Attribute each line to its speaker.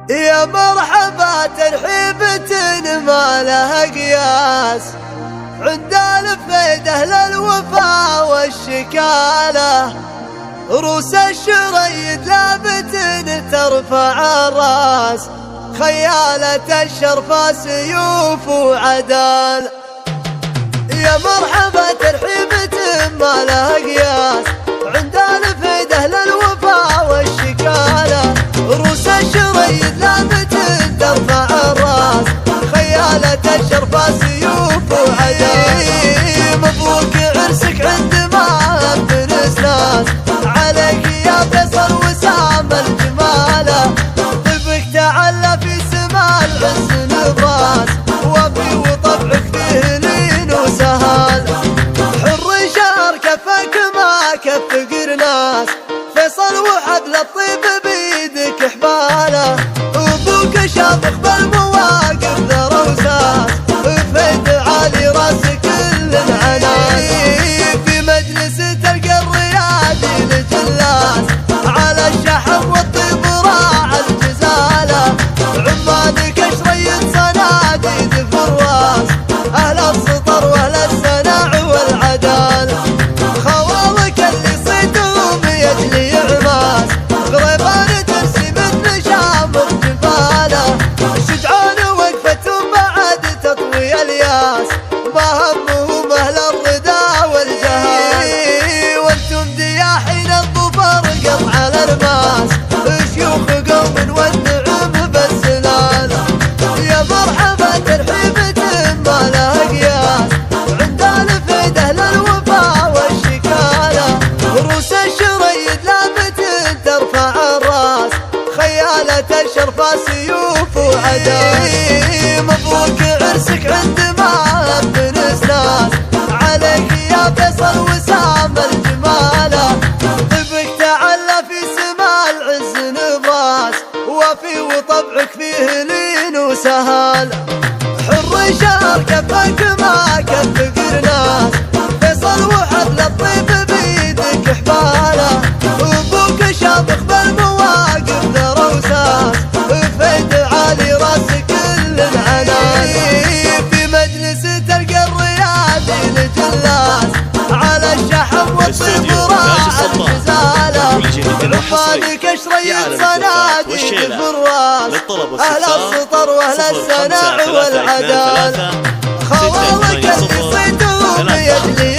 Speaker 1: يا مرحبا ترحيبة ما لها قياس عند الفيد أهل الوفا والشكالة، روس الشريد لابت ترفع الراس، خيالة الشرفة سيوف وعدال. يا مرحبا ترحيبة ما لها قياس عند الفيد أهل الوفا والشكالة، روس الشريد لابت ترفع الراس، خيالة الشرفة سيوف وعدال. مبروك عرسك عند ما بنس ناس، عليك يا فيصل وسام الجمالة، طيبك تعلى في سما العز نبراس، وفي وطبعك فيه لين وسهال. حر شهر كفك ما كف قرناس، فيصل وحبل الطيب بيدك حباله، وابوك شامخ بالمواقف ذا روساس، فيد عالي راس كل العناس. في مجلس تلقى الريادي لجلاس، على الشحم والطيب راع الجزاله، عمانك شريد صناديد فراس، اهل السطر واهل السناع والعدال. خوالك اللي صيدهم يجلي عماس، غريبان ترسي مثل شامخ جباله، شجعان وقفتهم بعد تطوي الياس، ما همهم اهل الردى والجهال. وانتم دياحين الظفر قطع الالماس، شيوخ قوم والنعم بالسلال. يا مرحبا ترحيبة ما لها قياس عند الفيد اهل الوفا والشكالة، روس الشريد لابت ترفع الراس، خيالة الشرفة سيوف وعدال. مبروك عرسك عند ما بنس ناس، عليك يا فيصل وسام الجمالة، طيبك تعلى في سما العز نبراس، وفي وطبعك فيه لين وسهال. حر شهر كفك ما كف قرناس، فيصل وحبل الطيب بيدك حباله، وابوك شامخ بالمواقف ذا روساس، فيد عالي راس كل العناس. في مجلس تلقى الريادي لجلاس، على الشحم والطيب راع الجزاله، عمانك شريد صناديد فراس، اهل السطر واهل السناع والعدال. خوالك اللي صيدهم يجلي